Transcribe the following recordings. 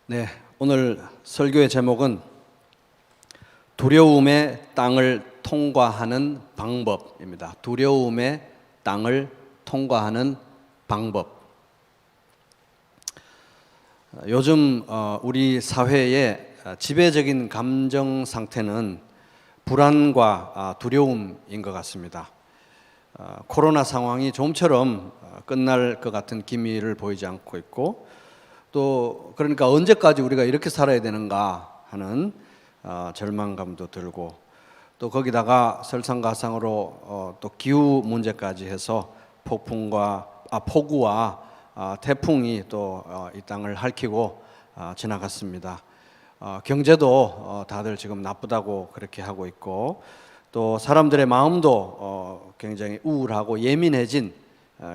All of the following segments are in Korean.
네, 오늘 설교의 제목은 두려움의 땅을 통과하는 방법입니다. 두려움의 땅을 통과하는 방법. 요즘 우리 사회의 지배적인 감정 상태는 불안과 두려움인 것 같습니다. 코로나 상황이 좀처럼 끝날 것 같은 기미를 보이지 않고 있고, 또 그러니까 언제까지 우리가 이렇게 살아야 되는가 하는 절망감도 들고, 또 거기다가 설상가상으로 또 기후 문제까지 해서 폭우와 태풍이 또 이 땅을 핥히고 지나갔습니다. 경제도 다들 지금 나쁘다고 그렇게 하고 있고, 또 사람들의 마음도 굉장히 우울하고 예민해진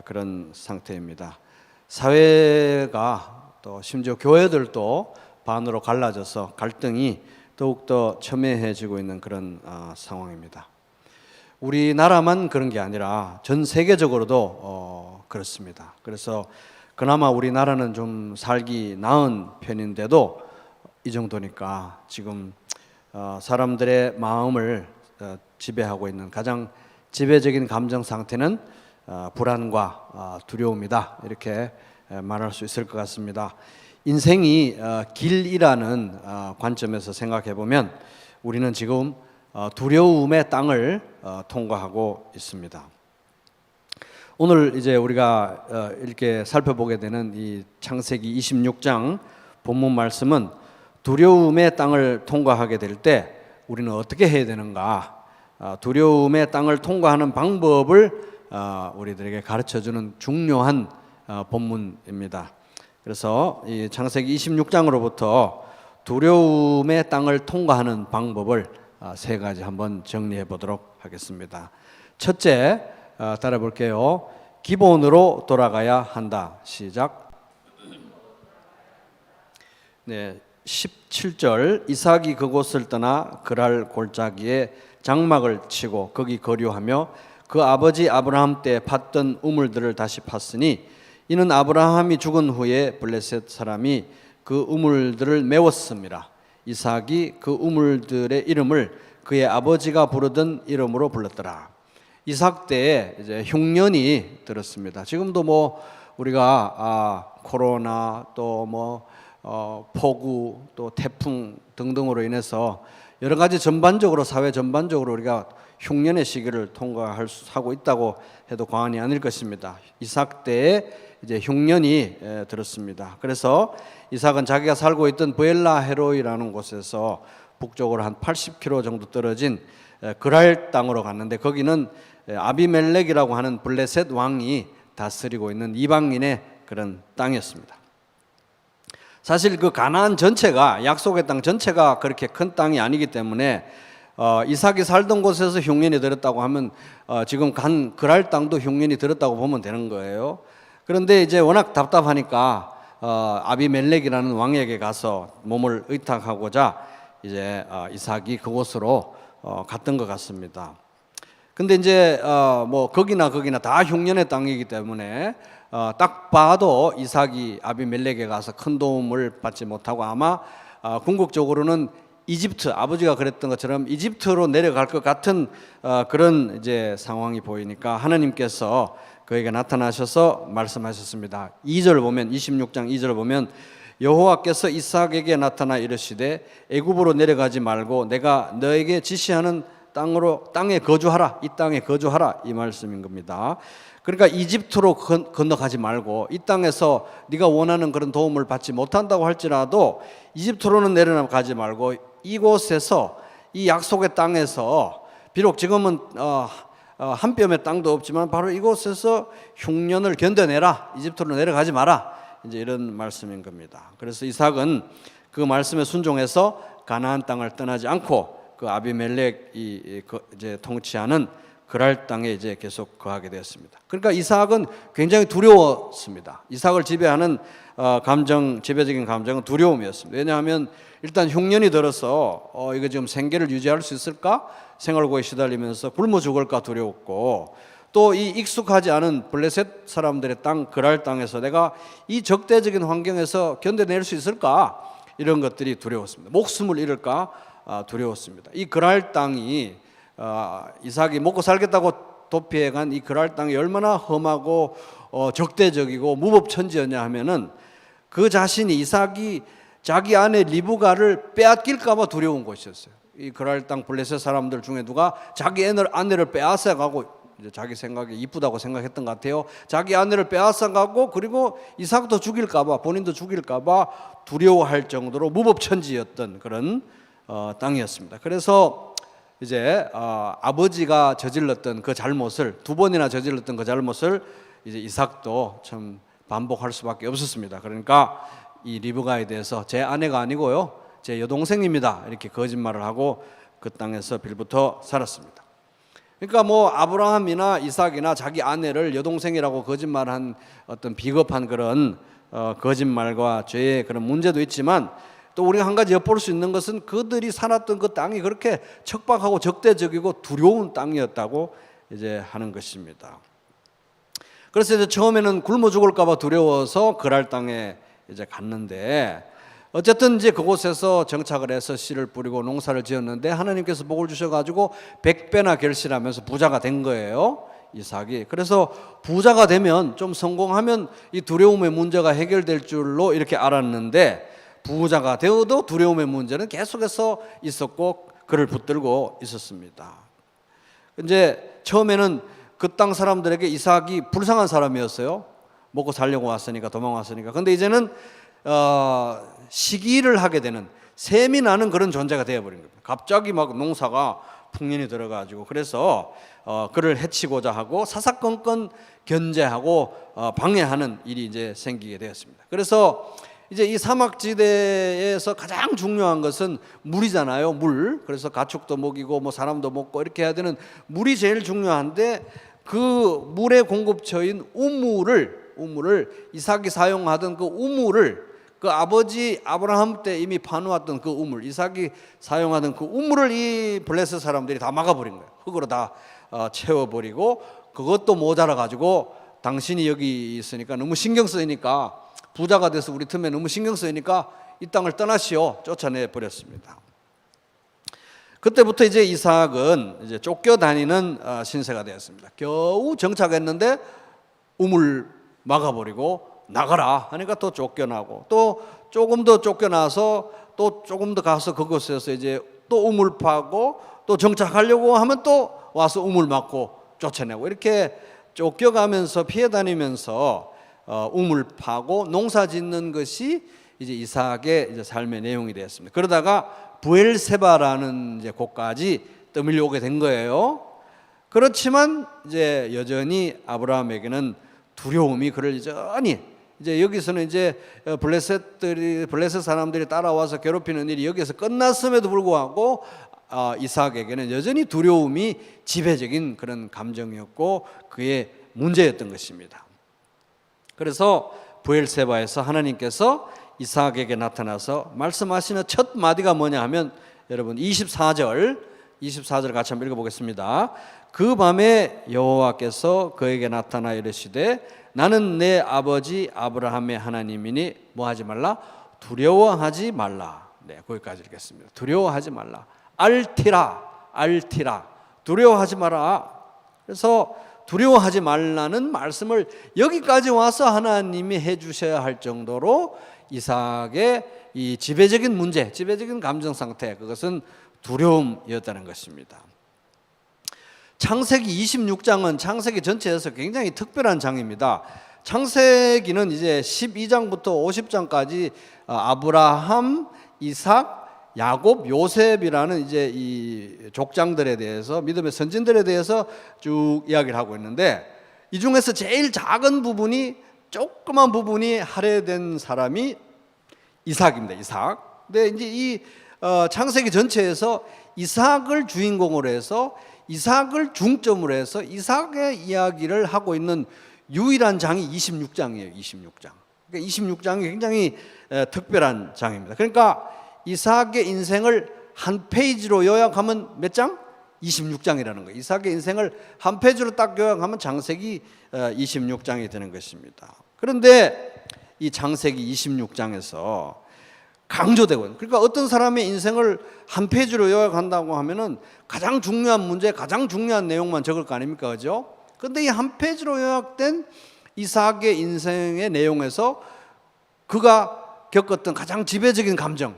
그런 상태입니다. 사회가 또 심지어 교회들도 반으로 갈라져서 갈등이 더욱더 첨예해지고 있는 그런 상황입니다. 우리나라만 그런 게 아니라 전 세계적으로도 그렇습니다. 그래서 그나마 우리나라는 좀 살기 나은 편인데도 이 정도니까 지금 사람들의 마음을 지배하고 있는 가장 지배적인 감정 상태는 불안과 두려움이다, 이렇게 말할 수 있을 것 같습니다. 인생이 길이라는 관점에서 생각해 보면 우리는 지금 두려움의 땅을 통과하고 있습니다. 오늘 이제 우리가 이렇게 살펴보게 되는 이 창세기 26장 본문 말씀은 두려움의 땅을 통과하게 될 때 우리는 어떻게 해야 되는가, 두려움의 땅을 통과하는 방법을 우리들에게 가르쳐주는 중요한 본문입니다. 그래서 이 창세기 26장으로부터 두려움의 땅을 통과하는 방법을 세 가지 한번 정리해 보도록 하겠습니다. 첫째, 따라 볼게요. 기본으로 돌아가야 한다. 시작. 네, 17절. 이삭이 그곳을 떠나 그랄 골짜기에 장막을 치고 거기 거류하며 그 아버지 아브라함 때 팠던 우물들을 다시 팠으니 이는 아브라함이 죽은 후에 블레셋 사람이 그 우물들을 메웠습니다. 이삭이 그 우물들의 이름을 그의 아버지가 부르던 이름으로 불렀더라. 이삭 때에 이제 흉년이 들었습니다. 지금도 뭐 우리가 코로나 또 폭우 또 태풍 등등으로 인해서 여러 가지 전반적으로 사회 전반적으로 우리가 흉년의 시기를 통과하고 있다고 해도 과언이 아닐 것입니다. 이삭 때에 이제 흉년이 들었습니다. 그래서 이삭은 자기가 살고 있던 브엘라 헤로이라는 곳에서 북쪽으로 한 80km 정도 떨어진 그랄 땅으로 갔는데, 거기는 아비멜렉이라고 하는 블레셋 왕이 다스리고 있는 이방인의 그런 땅이었습니다. 사실 그 가나안 전체가, 약속의 땅 전체가 그렇게 큰 땅이 아니기 때문에 이삭이 살던 곳에서 흉년이 들었다고 하면 지금 간 그랄 땅도 흉년이 들었다고 보면 되는 거예요. 그런데 이제 워낙 답답하니까 아비멜렉이라는 왕에게 가서 몸을 의탁하고자 이제 이삭이 그곳으로 갔던 것 같습니다. 근데 이제 거기나 다 흉년의 땅이기 때문에 딱 봐도 이삭이 아비멜렉에 가서 큰 도움을 받지 못하고 아마 궁극적으로는 이집트, 아버지가 그랬던 것처럼 이집트로 내려갈 것 같은 그런 이제 상황이 보이니까 하나님께서 그에게 나타나셔서 말씀하셨습니다. 2절 보면, 26장 2절 보면 여호와께서 이삭에게 나타나 이르시되 애굽으로 내려가지 말고 내가 너에게 지시하는 땅에 거주하라, 이 땅에 거주하라, 이 말씀인 겁니다. 그러니까 이집트로 건너가지 말고 이 땅에서 네가 원하는 그런 도움을 받지 못한다고 할지라도 이집트로는 내려가지 말고 이곳에서, 이 약속의 땅에서, 비록 지금은 한 뼘의 땅도 없지만 바로 이곳에서 흉년을 견뎌내라, 이집트로 내려가지 마라, 이제 이런 말씀인 겁니다. 그래서 이삭은 그 말씀에 순종해서 가나안 땅을 떠나지 않고 그 아비멜렉이 이제 통치하는 그랄 땅에 이제 계속 거하게 되었습니다. 그러니까 이삭은 굉장히 두려웠습니다. 이삭을 지배하는 지배적인 감정은 두려움이었습니다. 왜냐하면 일단 흉년이 들어서 이거 지금 생계를 유지할 수 있을까 생활고에 시달리면서 굶어 죽을까 두려웠고, 또 이 익숙하지 않은 블레셋 사람들의 땅, 그랄 땅에서 내가 이 적대적인 환경에서 견뎌낼 수 있을까, 이런 것들이 두려웠습니다. 목숨을 잃을까 두려웠습니다. 이 그랄 땅이 이삭이 먹고 살겠다고 도피해간 이 그랄 땅이 얼마나 험하고 적대적이고 무법천지였냐 하면은 그 자신이 이삭이 자기 아내 리브가를 빼앗길까 봐 두려운 것이었어요. 이 그랄 땅 블레셋 사람들 중에 누가 자기 아내를 빼앗아 가고, 이제 자기 생각에 이쁘다고 생각했던 것 같아요. 자기 아내를 빼앗아 가고, 그리고 이삭도 죽일까 봐, 본인도 죽일까 봐 두려워할 정도로 무법천지였던 그런 땅이었습니다. 그래서 이제 아버지가 저질렀던 그 잘못을, 두 번이나 저질렀던 그 잘못을 이제 이삭도 참 반복할 수밖에 없었습니다. 그러니까 이 리브가에 대해서 제 아내가 아니고요, 제 여동생입니다, 이렇게 거짓말을 하고 그 땅에서 빌부터 살았습니다. 그러니까 뭐 아브라함이나 이삭이나 자기 아내를 여동생이라고 거짓말한 어떤 비겁한 그런 거짓말과 죄의 그런 문제도 있지만, 또 우리가 한 가지 엿볼 수 있는 것은 그들이 살았던 그 땅이 그렇게 척박하고 적대적이고 두려운 땅이었다고 이제 하는 것입니다. 그래서 이제 처음에는 굶어 죽을까 봐 두려워서 그랄 땅에 이제 갔는데, 어쨌든 이제 그곳에서 정착을 해서 씨를 뿌리고 농사를 지었는데 하나님께서 복을 주셔가지고 100배나 결실하면서 부자가 된 거예요, 이삭이. 그래서 부자가 되면, 좀 성공하면 이 두려움의 문제가 해결될 줄로 이렇게 알았는데, 부자가 되어도 두려움의 문제는 계속해서 있었고 그를 붙들고 있었습니다. 이제 처음에는 그 땅 사람들에게 이삭이 불쌍한 사람이었어요. 먹고 살려고 왔으니까, 도망왔으니까. 근데 이제는 시기를 하게 되는, 셈이 나는 그런 존재가 되어버린 겁니다. 갑자기 막 농사가 풍년이 들어가지고, 그래서 그를 해치고자 하고 사사건건 견제하고 방해하는 일이 이제 생기게 되었습니다. 그래서 이제 이 사막지대에서 가장 중요한 것은 물이잖아요, 물. 그래서 가축도 먹이고 뭐 사람도 먹고 이렇게 해야 되는 물이 제일 중요한데, 그 물의 공급처인 우물을 이삭이 사용하던 그 우물을, 그 아버지 아브라함 때 이미 파놓았던 그 우물, 이삭이 사용하던 그 우물을 이 블레셋 사람들이 다 막아버린 거예요. 흙으로 다 채워버리고, 그것도 모자라 가지고 당신이 여기 있으니까 너무 신경 쓰이니까, 부자가 돼서 우리 틈에 너무 신경 쓰이니까 이 땅을 떠나시오, 쫓아내 버렸습니다. 그때부터 이제 이삭은 이제 쫓겨다니는 신세가 되었습니다. 겨우 정착했는데 우물 막아버리고 나가라 하니까 또 쫓겨나고, 또 조금 더 쫓겨나서 또 조금 더 가서 그곳에서 이제 또 우물 파고, 또 정착하려고 하면 또 와서 우물 막고 쫓아내고, 이렇게 쫓겨가면서 피해 다니면서 우물 파고 농사 짓는 것이 이제 이삭의 이제 삶의 내용이 되었습니다. 그러다가 브엘세바라는 이제 곳까지 떠밀려 오게 된 거예요. 그렇지만 이제 여전히 아브라함에게는 두려움이 그를 여전히, 이제 여기서는 이제 블레셋 사람들이 따라와서 괴롭히는 일이 여기서 끝났음에도 불구하고 이삭에게는 여전히 두려움이 지배적인 그런 감정이었고 그의 문제였던 것입니다. 그래서 브엘세바에서 하나님께서 이삭에게 나타나서 말씀하시는 첫 마디가 뭐냐 하면, 여러분 24절 같이 한번 읽어보겠습니다. 그 밤에 여호와께서 그에게 나타나 이르시되 나는 내 아버지 아브라함의 하나님이니 뭐하지 말라? 두려워하지 말라. 네, 거기까지 읽겠습니다. 두려워하지 말라. 알티라. 두려워하지 마라. 그래서 두려워하지 말라는 말씀을 여기까지 와서 하나님이 해주셔야 할 정도로 이삭의 이 지배적인 문제, 지배적인 감정 상태, 그것은 두려움이었다는 것입니다. 창세기 26장은 창세기 전체에서 굉장히 특별한 장입니다. 창세기는 이제 12장부터 50장까지 아브라함, 이삭, 야곱, 요셉이라는 이제 이 족장들에 대해서, 믿음의 선진들에 대해서 쭉 이야기를 하고 있는데, 이 중에서 제일 작은 부분이, 조그만 부분이 할애된 사람이 이삭입니다. 이삭. 근데 이제 이 창세기 전체에서 이삭을 주인공으로 해서, 이삭을 중점으로 해서 이삭의 이야기를 하고 있는 유일한 장이 26장이에요. 26장. 그러니까 26장이 굉장히 특별한 장입니다. 그러니까 이삭의 인생을 한 페이지로 요약하면 몇 장? 26장이라는 거예요. 이삭의 인생을 한 페이지로 딱 요약하면 창세기 26장이 되는 것입니다. 그런데 이 창세기 26장에서 강조되고 있는. 그러니까 어떤 사람의 인생을 한 페이지로 요약한다고 하면은 가장 중요한 문제, 가장 중요한 내용만 적을 거 아닙니까, 그죠? 근데 이 한 페이지로 요약된 이삭의 인생의 내용에서 그가 겪었던 가장 지배적인 감정,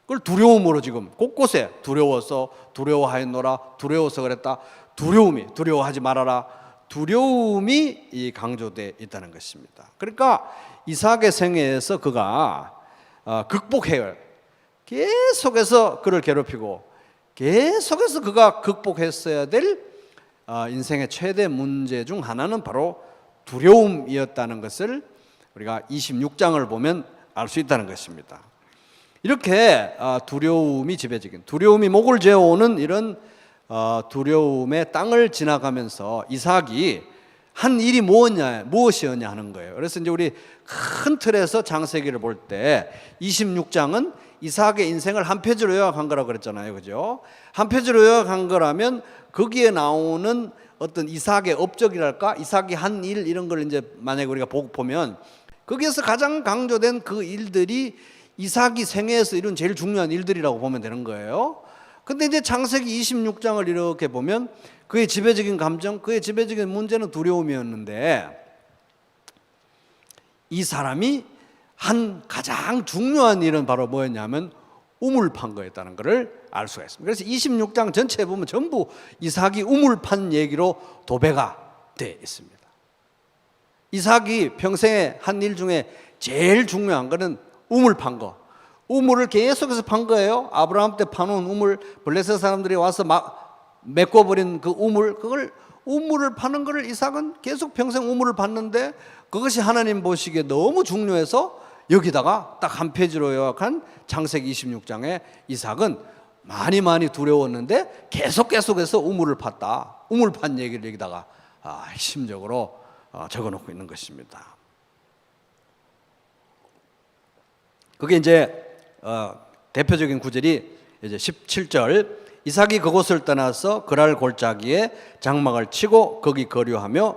그걸 두려움으로 지금 곳곳에 두려워서 두려워하였노라, 두려워서 그랬다, 두려움이, 두려워하지 말아라, 두려움이 이 강조되어 있다는 것입니다. 그러니까 이삭의 생애에서 그가 극복해요. 계속해서 그를 괴롭히고 계속해서 그가 극복했어야 될 인생의 최대 문제 중 하나는 바로 두려움이었다는 것을 우리가 26장을 보면 알 수 있다는 것입니다. 이렇게 두려움이 지배적인, 두려움이 목을 재어오는 이런 두려움의 땅을 지나가면서 이삭이 한 일이 무엇이었냐 하는 거예요. 그래서 이제 우리 큰 틀에서 창세기를 볼 때 26장은 이삭의 인생을 한 페이지로 요약한 거라고 그랬잖아요, 그죠? 한 페이지로 요약한 거라면 거기에 나오는 어떤 이삭의 업적이랄까, 이삭이 한 일 이런 걸 이제 만약에 우리가 보면 거기에서 가장 강조된 그 일들이 이삭이 생애에서 이룬 제일 중요한 일들이라고 보면 되는 거예요. 근데 이제 창세기 26장을 이렇게 보면 그의 지배적인 감정, 그의 지배적인 문제는 두려움이었는데 이 사람이 한 가장 중요한 일은 바로 뭐였냐면 우물 판 거였다는 것을 알 수가 있습니다. 그래서 26장 전체에 보면 전부 이삭이 우물 판 얘기로 도배가 되어 있습니다. 이삭이 평생에 한 일 중에 제일 중요한 거는 우물 판 거. 우물을 계속해서 판 거예요. 아브라함 때 파놓은 우물, 블레셋 사람들이 와서 막 메꿔버린 그 우물, 그걸 우물을 파는 거를 이삭은 계속 평생 우물을 팠는데 그것이 하나님 보시기에 너무 중요해서 여기다가 딱 한 페이지로 요약한 창세기 26장에 이삭은 많이 두려웠는데 계속해서 우물을 팠다. 우물 판 얘기를 여기다가 핵심적으로 적어놓고 있는 것입니다. 그게 이제 대표적인 구절이 이제 17절, 이삭이 그곳을 떠나서 그랄 골짜기에 장막을 치고 거기 거류하며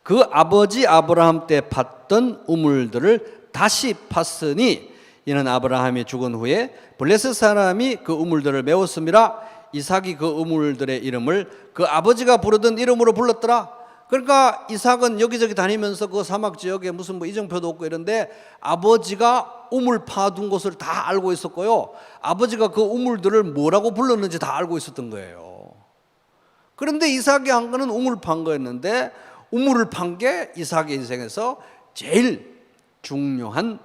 그 아버지 아브라함 때 팠던 우물들을 다시 팠으니 이는 아브라함이 죽은 후에 블레셋 사람이 그 우물들을 메웠음이라. 이삭이 그 우물들의 이름을 그 아버지가 부르던 이름으로 불렀더라. 그러니까 이삭은 여기저기 다니면서 그 사막 지역에 무슨 뭐 이정표도 없고 이런데 아버지가 우물 파둔 곳을 다 알고 있었고요, 아버지가 그 우물들을 뭐라고 불렀는지 다 알고 있었던 거예요. 그런데 이삭이 한 거는 우물 판 거였는데 우물을 판 게 이삭의 인생에서 제일 중요한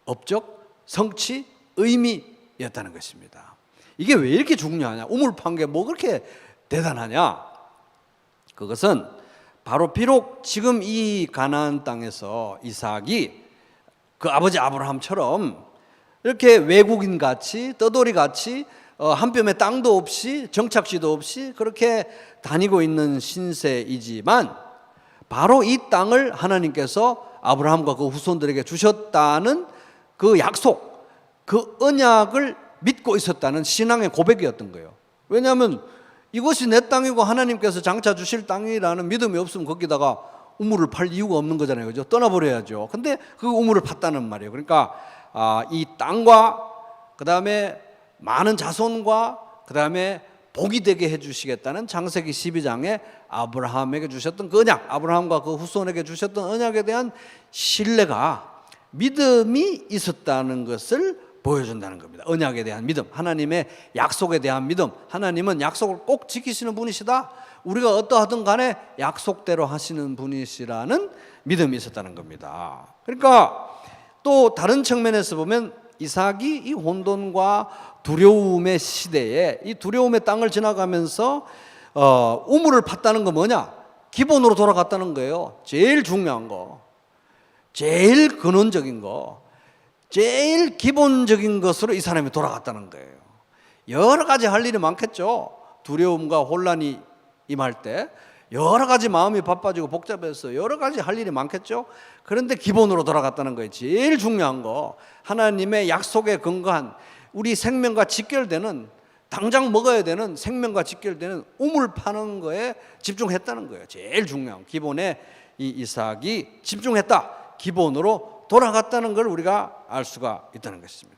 업적, 성취, 의미였다는 것입니다. 이게 왜 이렇게 중요하냐? 우물 판 게 뭐 그렇게 대단하냐? 그것은 바로 비록 지금 이 가나안 땅에서 이삭이 그 아버지 아브라함처럼 이렇게 외국인 같이 떠돌이 같이 한 뼘의 땅도 없이 정착지도 없이 그렇게 다니고 있는 신세이지만 바로 이 땅을 하나님께서 아브라함과 그 후손들에게 주셨다는 그 약속, 그 언약을 믿고 있었다는 신앙의 고백이었던 거예요. 왜냐하면 이것이 내 땅이고 하나님께서 장차 주실 땅이라는 믿음이 없으면 거기다가 우물을 팔 이유가 없는 거잖아요, 그죠? 떠나버려야죠. 근데 그 우물을 팠다는 말이에요. 그러니까 이 땅과 그 다음에 많은 자손과 그 다음에 복이 되게 해주시겠다는 창세기 12장에 아브라함에게 주셨던 그 언약, 아브라함과 그 후손에게 주셨던 언약에 대한 신뢰가, 믿음이 있었다는 것을 보여준다는 겁니다. 언약에 대한 믿음, 하나님의 약속에 대한 믿음. 하나님은 약속을 꼭 지키시는 분이시다, 우리가 어떠하든 간에 약속대로 하시는 분이시라는 믿음이 있었다는 겁니다. 그러니까 또 다른 측면에서 보면 이삭이 이 혼돈과 두려움의 시대에 이 두려움의 땅을 지나가면서 우물을 팠다는 건 뭐냐? 기본으로 돌아갔다는 거예요. 제일 중요한 거, 제일 근원적인 거, 제일 기본적인 것으로 이 사람이 돌아갔다는 거예요. 여러 가지 할 일이 많겠죠. 두려움과 혼란이 임할 때 여러 가지 마음이 바빠지고 복잡해서 여러 가지 할 일이 많겠죠. 그런데 기본으로 돌아갔다는 거예요. 제일 중요한 거, 하나님의 약속에 근거한 우리 생명과 직결되는, 당장 먹어야 되는 생명과 직결되는 우물 파는 거에 집중했다는 거예요. 제일 중요한 기본에 이 이삭이 집중했다, 기본으로 돌아갔다는 걸 우리가 알 수가 있다는 것입니다.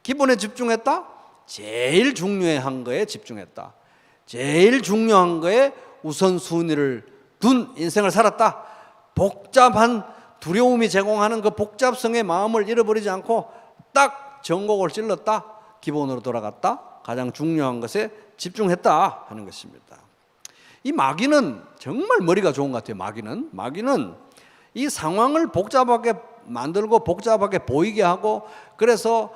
기본에 집중했다? 제일 중요한 거에 집중했다. 제일 중요한 거에 우선순위를 둔 인생을 살았다. 복잡한 두려움이 제공하는 그 복잡성의 마음을 잃어버리지 않고 딱 전곡을 찔렀다. 기본으로 돌아갔다. 가장 중요한 것에 집중했다 하는 것입니다. 이 마귀는 정말 머리가 좋은 것 같아요. 마귀는 이 상황을 복잡하게 만들고 복잡하게 보이게 하고, 그래서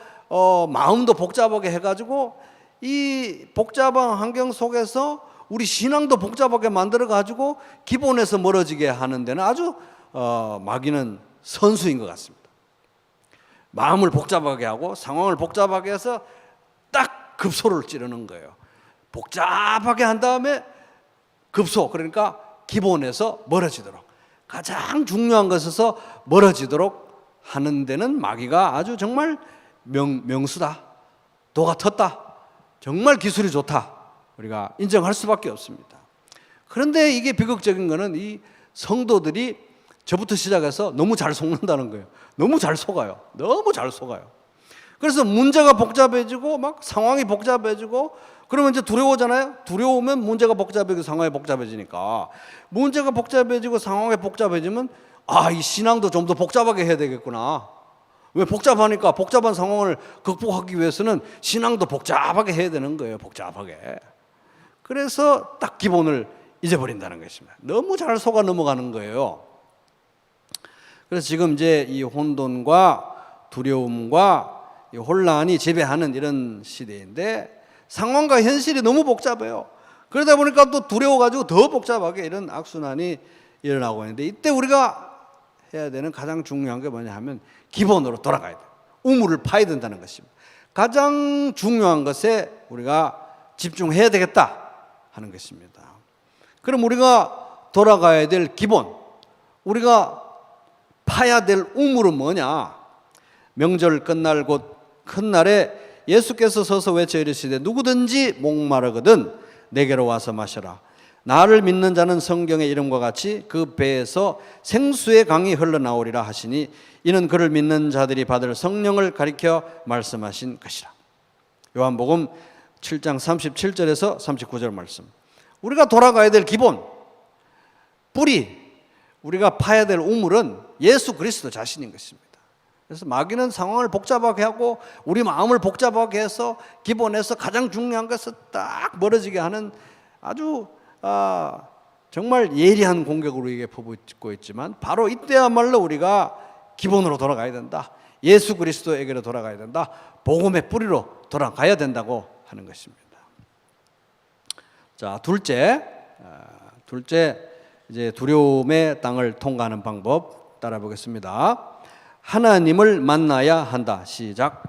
마음도 복잡하게 해가지고 이 복잡한 환경 속에서 우리 신앙도 복잡하게 만들어가지고 기본에서 멀어지게 하는 데는 아주 마귀는 선수인 것 같습니다. 마음을 복잡하게 하고 상황을 복잡하게 해서 딱 급소를 찌르는 거예요. 복잡하게 한 다음에 급소, 그러니까 기본에서 멀어지도록, 가장 중요한 것에서 멀어지도록 하는 데는 마귀가 아주 정말 명수다, 도가 텄다, 정말 기술이 좋다, 우리가 인정할 수밖에 없습니다. 그런데 이게 비극적인 거는 이 성도들이 저부터 시작해서 너무 잘 속는다는 거예요. 너무 잘 속아요. 그래서 문제가 복잡해지고 막 상황이 복잡해지고, 그러면 이제 두려워잖아요. 두려우면 문제가 복잡해지고 상황이 복잡해지니까, 문제가 복잡해지고 상황이 복잡해지면 이 신앙도 좀 더 복잡하게 해야 되겠구나. 왜 복잡하니까 복잡한 상황을 극복하기 위해서는 신앙도 복잡하게 해야 되는 거예요. 복잡하게. 그래서 딱 기본을 잊어버린다는 것입니다. 너무 잘 속아 넘어가는 거예요. 그래서 지금 이제 이 혼돈과 두려움과 이 혼란이 지배하는 이런 시대인데, 상황과 현실이 너무 복잡해요. 그러다 보니까 또 두려워가지고 더 복잡하게 이런 악순환이 일어나고 있는데, 이때 우리가 해야 되는 가장 중요한 게 뭐냐 하면 기본으로 돌아가야 돼요. 우물을 파야 된다는 것입니다. 가장 중요한 것에 우리가 집중해야 되겠다 하는 것입니다. 그럼 우리가 돌아가야 될 기본, 우리가 파야 될 우물은 뭐냐? 명절 끝날 곧 큰 날에 예수께서 서서 외쳐 이르시되 누구든지 목마르거든 내게로 와서 마셔라. 나를 믿는 자는 성경의 이름과 같이 그 배에서 생수의 강이 흘러나오리라 하시니 이는 그를 믿는 자들이 받을 성령을 가리켜 말씀하신 것이라. 요한복음 7장 37절에서 39절 말씀. 우리가 돌아가야 될 기본, 뿌리, 우리가 파야 될 우물은 예수 그리스도 자신인 것입니다. 그래서 마귀는 상황을 복잡하게 하고 우리 마음을 복잡하게 해서 기본에서 가장 중요한 것을 딱 멀어지게 하는 아주 정말 예리한 공격으로 우리에게 퍼붓고 있지만, 바로 이때야말로 우리가 기본으로 돌아가야 된다. 예수 그리스도에게로 돌아가야 된다. 복음의 뿌리로 돌아가야 된다고 하는 것입니다. 자, 둘째 이제 두려움의 땅을 통과하는 방법 따라 보겠습니다. 하나님을 만나야 한다. 시작.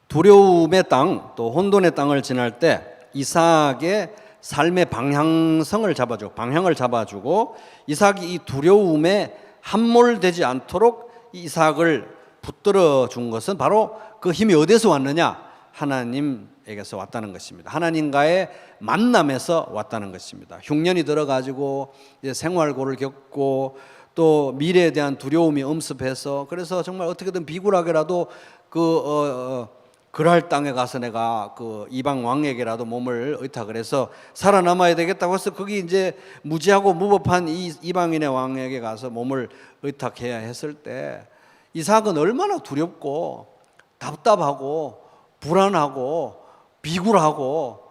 두려움의 땅, 또 혼돈의 땅을 지날 때 이삭의 삶의 방향을 잡아주고 이삭이 이 두려움에 함몰되지 않도록 이삭을 붙들어 준 것은 바로 그 힘이 어디서 왔느냐? 하나님에게서 왔다는 것입니다. 하나님과의 만남에서 왔다는 것입니다. 흉년이 들어가지고 이제 생활고를 겪고 또 미래에 대한 두려움이 엄습해서, 그래서 정말 어떻게든 비굴하게라도 그랄 땅에 가서 내가 그 이방 왕에게라도 몸을 의탁을 해서 살아남아야 되겠다고 해서 거기 이제 무지하고 무법한 이 이방인의 왕에게 가서 몸을 의탁해야 했을 때 이삭은 얼마나 두렵고 답답하고 불안하고 비굴하고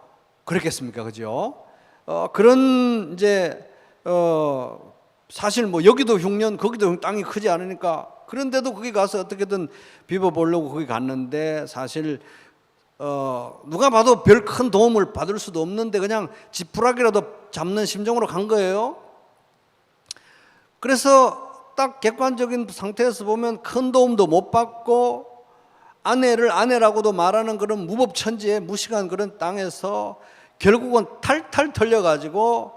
그랬겠습니까? 그죠? 그런 이제 사실 뭐 여기도 흉년 거기도 땅이 크지 않으니까, 그런데도 거기 가서 어떻게든 비벼보려고 거기 갔는데, 사실 누가 봐도 별 큰 도움을 받을 수도 없는데 그냥 지푸라기라도 잡는 심정으로 간 거예요. 그래서 딱 객관적인 상태에서 보면 큰 도움도 못 받고, 아내를 아내라고도 말하는 그런 무법천지의 무식한 그런 땅에서 결국은 탈탈 털려가지고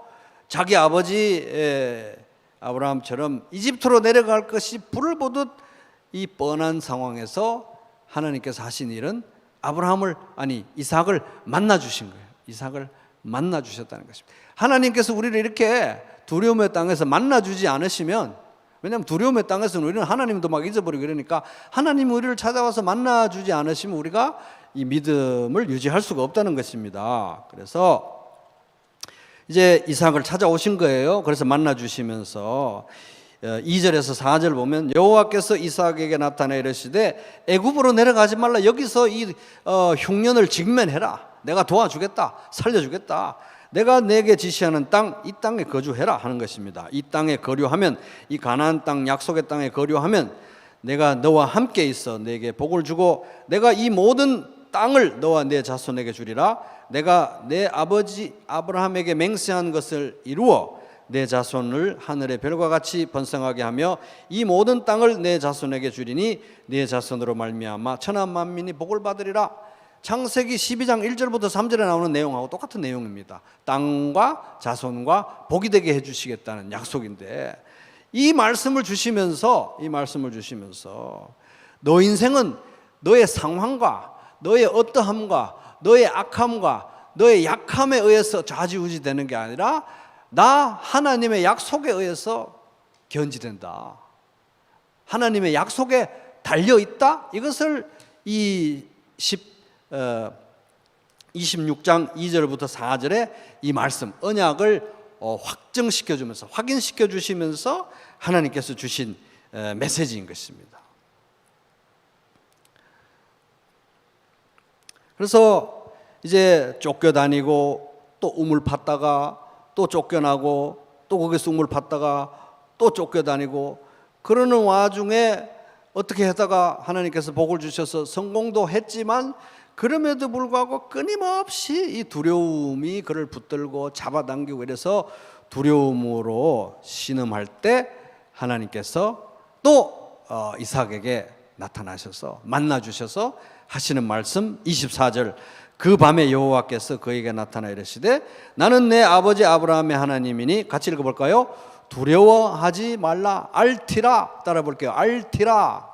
자기 아버지 아브라함처럼 이집트로 내려갈 것이 불을 보듯 이 뻔한 상황에서 하나님께서 하신 일은 이삭을 만나 주신 거예요. 이삭을 만나 주셨다는 것입니다. 하나님께서 우리를 이렇게 두려움의 땅에서 만나 주지 않으시면, 왜냐하면 두려움의 땅에서는 우리는 하나님도 막 잊어버리고 이러니까 하나님이 우리를 찾아와서 만나 주지 않으시면 우리가 이 믿음을 유지할 수가 없다는 것입니다. 그래서 이제 이삭을 찾아오신 거예요. 그래서 만나 주시면서 2절에서 4절 보면 여호와께서 이삭에게 나타나 이르시되 애굽으로 내려가지 말라. 여기서 이 흉년을 직면해라. 내가 도와주겠다. 살려주겠다. 내가 내게 지시하는 땅, 이 땅에 거주해라 하는 것입니다. 이 땅에 거류하면, 이 가나안 땅, 약속의 땅에 거류하면 내가 너와 함께 있어 내게 복을 주고 내가 이 모든 땅을 너와 내 자손에게 주리라. 내가 내 아버지 아브라함에게 맹세한 것을 이루어 내 자손을 하늘의 별과 같이 번성하게 하며 이 모든 땅을 내 자손에게 주리니 내 자손으로 말미암아 천하 만민이 복을 받으리라. 창세기 12장 1절부터 3절에 나오는 내용하고 똑같은 내용입니다. 땅과 자손과 복이 되게 해주시겠다는 약속인데, 이 말씀을 주시면서 너 인생은 너의 상황과 너의 어떠함과 너의 악함과 너의 약함에 의해서 좌지우지 되는 게 아니라 나 하나님의 약속에 의해서 견지된다. 하나님의 약속에 달려있다. 이것을 이 26장 2절부터 4절에 이 말씀 언약을 확증시켜 주면서, 확인시켜 주시면서 하나님께서 주신 메시지인 것입니다. 그래서 이제 쫓겨다니고 또 우물 팠다가 또 쫓겨나고 또 거기서 우물 팠다가 또 쫓겨다니고 그러는 와중에 어떻게 하다가 하나님께서 복을 주셔서 성공도 했지만, 그럼에도 불구하고 끊임없이 이 두려움이 그를 붙들고 잡아당기고 이래서 두려움으로 신음할 때 하나님께서 또 이삭에게 나타나셔서 만나 주셔서 하시는 말씀 24절, 그 밤에 여호와께서 그에게 나타나 이르시되 나는 내 아버지 아브라함의 하나님이니, 같이 읽어볼까요? 두려워하지 말라. 알티라. 따라 볼게요. 알티라.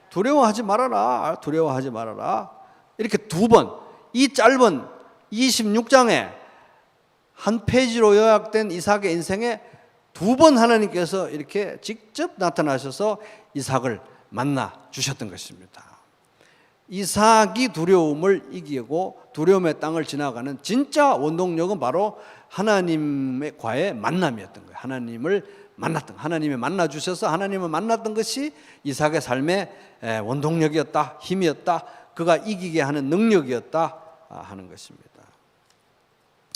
두려워하지 말아라. 두려워하지 말아라. 이렇게 두 번, 이 짧은 26장에 한 페이지로 요약된 이삭의 인생에 두 번 하나님께서 이렇게 직접 나타나셔서 이삭을 만나 주셨던 것입니다. 이삭이 두려움을 이기고 두려움의 땅을 지나가는 진짜 원동력은 바로 하나님과의 만남이었던 거예요. 하나님을 만났던, 하나님이 만나 주셔서 하나님을 만났던 것이 이삭의 삶의 원동력이었다, 힘이었다, 그가 이기게 하는 능력이었다 하는 것입니다.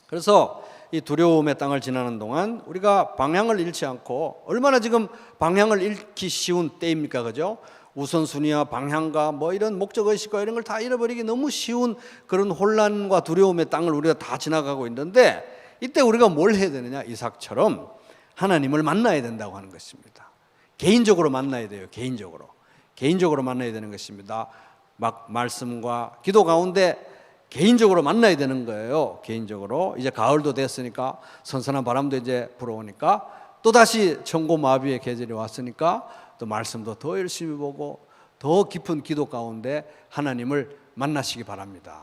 그래서 이 두려움의 땅을 지나는 동안 우리가 방향을 잃지 않고, 얼마나 지금 방향을 잃기 쉬운 때입니까? 그죠? 우선순위와 방향과 뭐 이런 목적의식과 이런 걸 다 잃어버리기 너무 쉬운 그런 혼란과 두려움의 땅을 우리가 다 지나가고 있는데, 이때 우리가 뭘 해야 되느냐? 이삭처럼 하나님을 만나야 된다고 하는 것입니다. 개인적으로 만나야 돼요. 개인적으로 만나야 되는 것입니다. 막 말씀과 기도 가운데 개인적으로 만나야 되는 거예요. 개인적으로. 이제 가을도 됐으니까, 선선한 바람도 이제 불어오니까, 또다시 천고마비의 계절이 왔으니까 또 말씀도 더 열심히 보고 더 깊은 기도 가운데 하나님을 만나시기 바랍니다.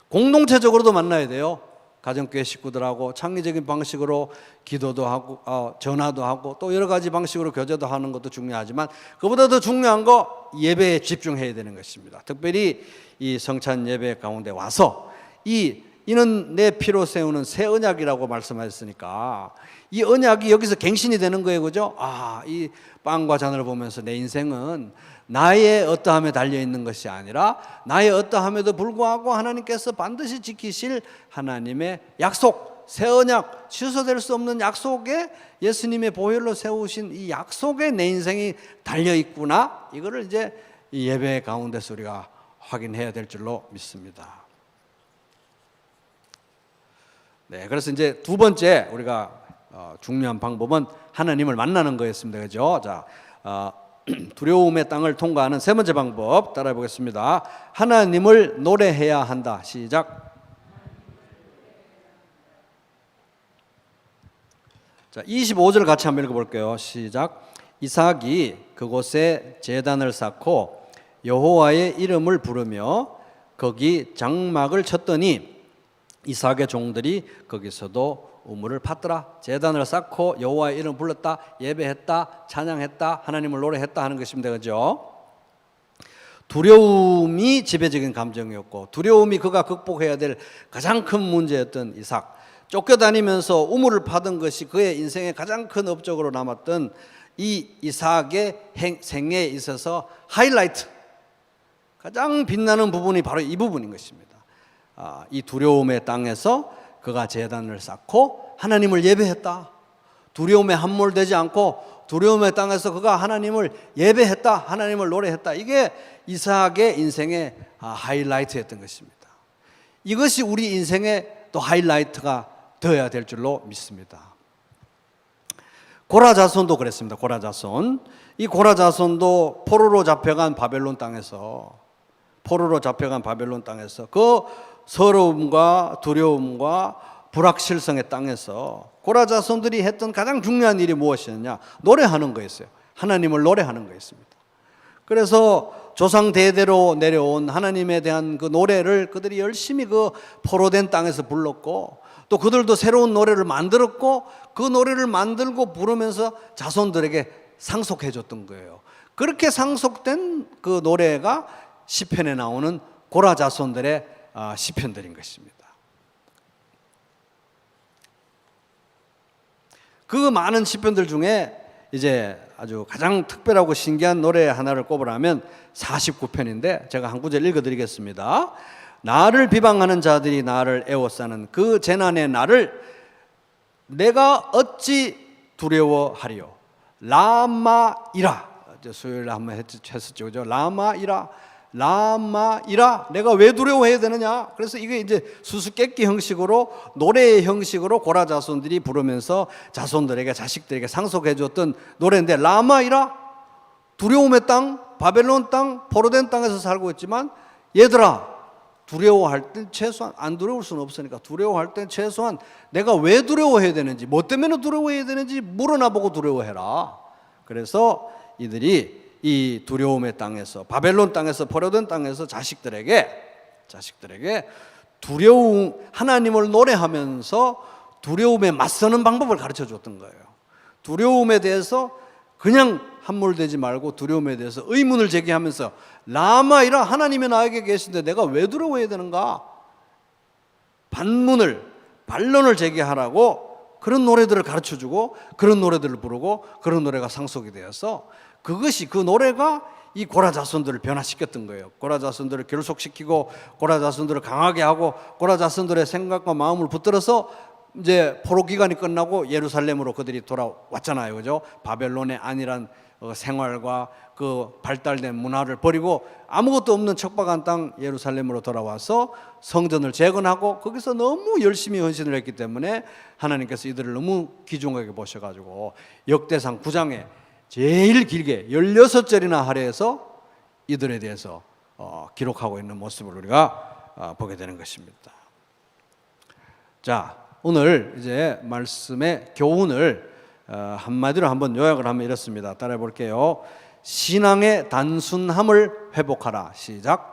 공동체적으로도 만나야 돼요. 가정교회 식구들하고 창의적인 방식으로 기도도 하고 전화도 하고 또 여러 가지 방식으로 교제도 하는 것도 중요하지만, 그보다 더 중요한 거 예배에 집중해야 되는 것입니다. 특별히 이 성찬 예배 가운데 와서 이는 내 피로 세우는 새 언약이라고 말씀하셨으니까 이 언약이 여기서 갱신이 되는 거예요. 그죠? 이 빵과 잔을 보면서 내 인생은 나의 어떠함에 달려있는 것이 아니라 나의 어떠함에도 불구하고 하나님께서 반드시 지키실 하나님의 약속, 새 언약, 취소될 수 없는 약속에 예수님의 보혈로 세우신 이 약속에 내 인생이 달려있구나, 이거를 이제 이 예배 가운데서 우리가 확인해야 될 줄로 믿습니다. 네, 그래서 이제 두 번째 우리가 중요한 방법은 하나님을 만나는 거였습니다. 그죠? 자, 두려움의 땅을 통과하는 세 번째 방법 따라해 보겠습니다. 하나님을 노래해야 한다. 시작. 자, 25절 같이 한번 읽어볼게요. 시작. 이삭이 그곳에 제단을 쌓고 여호와의 이름을 부르며 거기 장막을 쳤더니 이삭의 종들이 거기서도 우물을 팠더라. 제단을 쌓고 여호와의 이름을 불렀다. 예배했다. 찬양했다. 하나님을 노래했다 하는 것입니다. 그죠? 두려움이 지배적인 감정이었고, 두려움이 그가 극복해야 될 가장 큰 문제였던 이삭. 쫓겨다니면서 우물을 파던 것이 그의 인생의 가장 큰 업적으로 남았던 이 이삭의 생애에 있어서 하이라이트, 가장 빛나는 부분이 바로 이 부분인 것입니다. 이 두려움의 땅에서 그가 제단을 쌓고 하나님을 예배했다. 두려움에 함몰되지 않고 두려움의 땅에서 그가 하나님을 예배했다. 하나님을 노래했다. 이게 이삭의 인생의 하이라이트였던 것입니다. 이것이 우리 인생의 또 하이라이트가 되어야 될 줄로 믿습니다. 고라 자손도 그랬습니다. 고라 자손. 이 고라 자손도 포로로 잡혀간 바벨론 땅에서 그 서러움과 두려움과 불확실성의 땅에서 고라 자손들이 했던 가장 중요한 일이 무엇이었냐? 노래하는 거였어요. 하나님을 노래하는 거였습니다. 그래서 조상 대대로 내려온 하나님에 대한 그 노래를 그들이 열심히 그 포로된 땅에서 불렀고, 또 그들도 새로운 노래를 만들었고, 그 노래를 만들고 부르면서 자손들에게 상속해 줬던 거예요. 그렇게 상속된 그 노래가 시편에 나오는 고라 자손들의 시편들인 것입니다. 그 많은 시편들 중에 이제 아주 가장 특별하고 신기한 노래 하나를 꼽으라면 49편인데 제가 한 구절 읽어드리겠습니다. 나를 비방하는 자들이 나를 애워싸는 그 재난의 날을 내가 어찌 두려워하리요. 라마이라. 수요일에 한번 했었죠, 그죠? 라마이라. 내가 왜 두려워해야 되느냐? 그래서 이게 이제 수수께끼 형식으로, 노래의 형식으로 고라 자손들이 부르면서 자손들에게, 자식들에게 상속해 줬던 노래인데, 라마이라, 두려움의 땅, 바벨론 땅, 포로된 땅에서 살고 있지만, 얘들아, 두려워할 땐 최소한, 안 두려울 수는 없으니까 두려워할 땐 최소한 내가 왜 두려워해야 되는지, 뭐 때문에 두려워해야 되는지 물어나 보고 두려워해라. 그래서 이들이 이 두려움의 땅에서, 바벨론 땅에서, 포로된 땅에서 자식들에게 두려움, 하나님을 노래하면서 두려움에 맞서는 방법을 가르쳐 줬던 거예요. 두려움에 대해서 그냥 함몰되지 말고 두려움에 대해서 의문을 제기하면서, 라마이라, 하나님이 나에게 계신데 내가 왜 두려워해야 되는가? 반론을 제기하라고 그런 노래들을 가르쳐 주고, 그런 노래들을 부르고, 그런 노래가 상속이 되어서 그 노래가 이 고라 자손들을 변화시켰던 거예요. 고라 자손들을 결속시키고, 고라 자손들을 강하게 하고, 고라 자손들의 생각과 마음을 붙들어서 이제 포로 기간이 끝나고 예루살렘으로 그들이 돌아왔잖아요, 그죠? 바벨론의 안일한 생활과 그 발달된 문화를 버리고 아무것도 없는 척박한 땅 예루살렘으로 돌아와서 성전을 재건하고, 거기서 너무 열심히 헌신을 했기 때문에 하나님께서 이들을 너무 귀중하게 보셔가지고 역대상 9장에 제일 길게 16절이나 할애해서 이들에 대해서 기록하고 있는 모습을 우리가 보게 되는 것입니다. 자, 오늘 이제 말씀의 교훈을 한마디로 한번 요약을 하면 이렇습니다. 따라해 볼게요. 신앙의 단순함을 회복하라. 시작.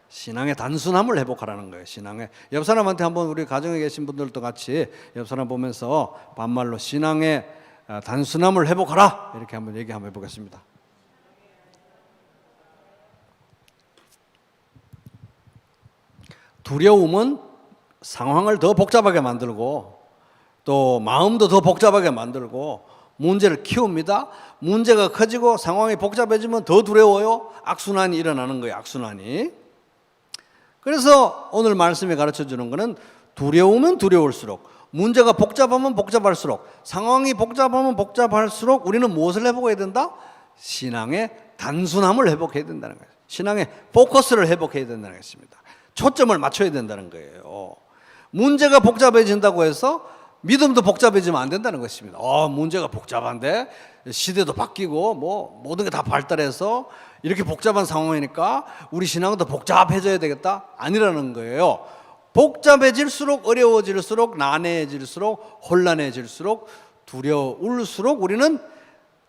신앙의 단순함을 회복하라는 거예요. 옆 사람한테 한번, 우리 가정에 계신 분들도 같이 옆 사람 보면서 반말로 신앙의 단순함을 회복하라, 이렇게 한번 얘기 한번 해보겠습니다. 두려움은 상황을 더 복잡하게 만들고 또 마음도 더 복잡하게 만들고 문제를 키웁니다. 문제가 커지고 상황이 복잡해지면 더 두려워요. 악순환이 일어나는 거예요. 악순환이. 그래서 오늘 말씀이 가르쳐주는 것은 두려우면 두려울수록, 문제가 복잡하면 복잡할수록, 상황이 복잡하면 복잡할수록 우리는 무엇을 회복해야 된다? 신앙의 단순함을 회복해야 된다는 거예요. 신앙의 포커스를 회복해야 된다는 것입니다. 초점을 맞춰야 된다는 거예요. 문제가 복잡해진다고 해서 믿음도 복잡해지면 안 된다는 것입니다. 문제가 복잡한데 시대도 바뀌고 뭐 모든 게 다 발달해서 이렇게 복잡한 상황이니까 우리 신앙은 더 복잡해져야 되겠다? 아니라는 거예요. 복잡해질수록, 어려워질수록, 난해해질수록, 혼란해질수록, 두려울수록 우리는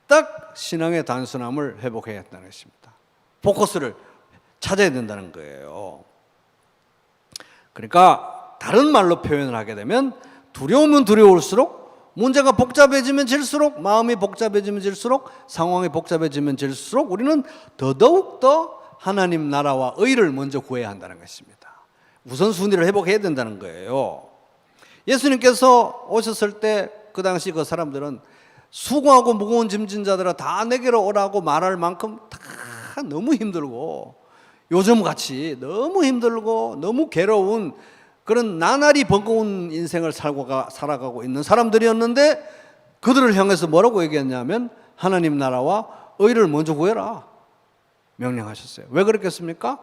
딱 신앙의 단순함을 회복해야 한다는 것입니다. 포커스를 찾아야 된다는 거예요. 그러니까 다른 말로 표현을 하게 되면 두려우면 두려울수록 문제가 복잡해지면 질수록 마음이 복잡해지면 질수록 상황이 복잡해지면 질수록 우리는 더더욱 하나님 나라와 의를 먼저 구해야 한다는 것입니다. 우선순위를 회복해야 된다는 거예요. 예수님께서 오셨을 때 그 당시 그 사람들은 수고하고 무거운 짐진 자들아 다 내게로 오라고 말할 만큼 다 너무 힘들고 요즘같이 너무 힘들고 너무 괴로운 그런 나날이 버거운 인생을 살아가고 있는 사람들이었는데 그들을 향해서 뭐라고 얘기했냐면 하나님 나라와 의를 먼저 구해라 명령하셨어요. 왜 그렇겠습니까?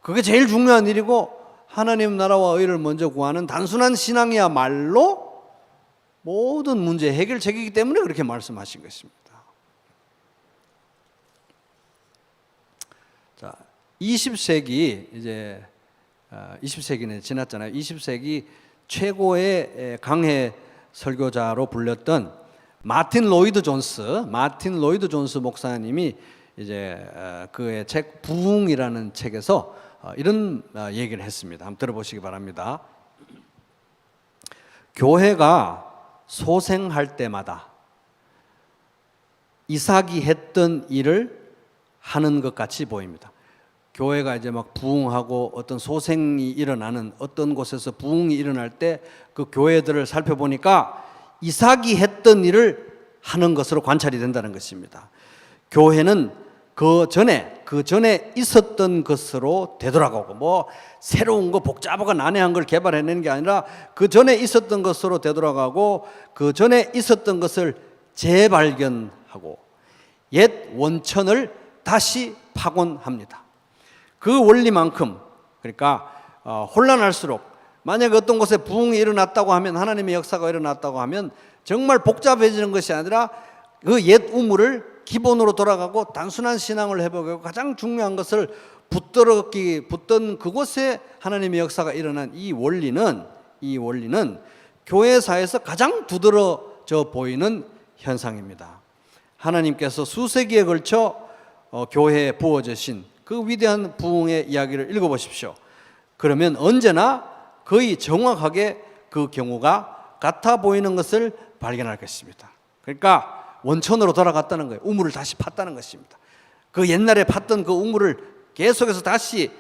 그게 제일 중요한 일이고 하나님 나라와 의를 먼저 구하는 단순한 신앙이야말로 모든 문제 해결책이기 때문에 그렇게 말씀하신 것입니다. 자, 20세기 이제 20세기는 지났잖아요. 20세기 최고의 강해 설교자로 불렸던 마틴 로이드 존스 목사님이 이제 그의 책 부흥이라는 책에서 이런 얘기를 했습니다. 한번 들어보시기 바랍니다. 교회가 소생할 때마다 이삭이 했던 일을 하는 것 같이 보입니다. 교회가 이제 막 부흥하고 어떤 소생이 일어나는 어떤 곳에서 부흥이 일어날 때 그 교회들을 살펴보니까 이삭이 했던 일을 하는 것으로 관찰이 된다는 것입니다. 교회는 그 전에 있었던 것으로 되돌아가고 뭐 새로운 거 복잡하고 난해한 걸 개발해내는 게 아니라 그 전에 있었던 것으로 되돌아가고 그 전에 있었던 것을 재발견하고 옛 원천을 다시 파곤합니다. 그 원리만큼 그러니까 혼란할수록 만약에 어떤 곳에 부흥이 일어났다고 하면 하나님의 역사가 일어났다고 하면 정말 복잡해지는 것이 아니라 그 옛 우물을 기본으로 돌아가고 단순한 신앙을 회복하고 가장 중요한 것을 붙던 그곳에 하나님의 역사가 일어난 이 원리는 교회사에서 가장 두드러져 보이는 현상입니다. 하나님께서 수세기에 걸쳐 교회에 부어주신 그 위대한 부흥의 이야기를 읽어보십시오. 그러면 언제나 거의 정확하게 그 경우가 같아 보이는 것을 발견할 것입니다. 그러니까 원천으로 돌아갔다는 거예요. 우물을 다시 팠다는 것입니다. 그 옛날에 팠던 그 우물을 계속해서 다시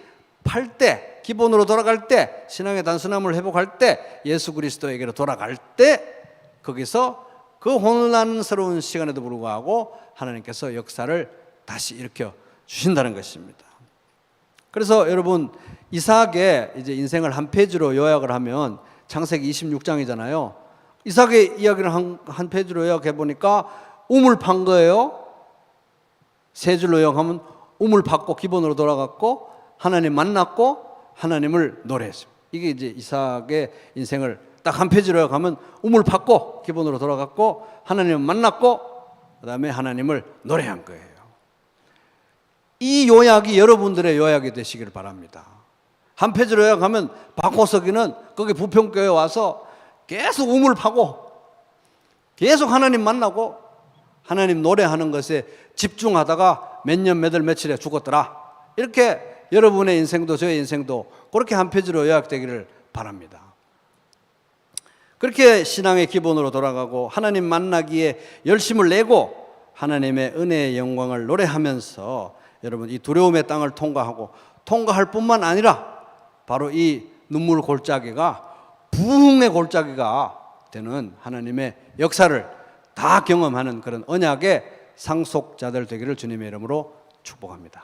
팔 때, 기본으로 돌아갈 때, 신앙의 단순함을 회복할 때, 예수 그리스도에게로 돌아갈 때 거기서 그 혼란스러운 시간에도 불구하고 하나님께서 역사를 다시 일으켜 주신다는 것입니다. 그래서 여러분 이삭의 이제 인생을 한 페이지로 요약을 하면 창세기 26장이잖아요. 이삭의 이야기를 한 페이지로 요약해 보니까 우물 판 거예요. 세 줄로 요약하면 우물 팠고 기본으로 돌아갔고 하나님 만났고 하나님을 노래했어요. 이게 이제 이삭의 인생을 딱 한 페이지로 요약하면 우물 팠고 기본으로 돌아갔고 하나님을 만났고 그다음에 하나님을 노래한 거예요. 이 요약이 여러분들의 요약이 되시기를 바랍니다. 한 페이지로 요약하면 박호석이는 거기 부평교회에 와서 계속 우물 파고 계속 하나님 만나고 하나님 노래하는 것에 집중하다가 몇 년 몇 월 며칠에 죽었더라. 이렇게 여러분의 인생도 저의 인생도 그렇게 한 페이지로 요약되기를 바랍니다. 그렇게 신앙의 기본으로 돌아가고 하나님 만나기에 열심을 내고 하나님의 은혜의 영광을 노래하면서 여러분 이 두려움의 땅을 통과할 뿐만 아니라 바로 이 눈물 골짜기가 부흥의 골짜기가 되는 하나님의 역사를 다 경험하는 그런 언약의 상속자들 되기를 주님의 이름으로 축복합니다.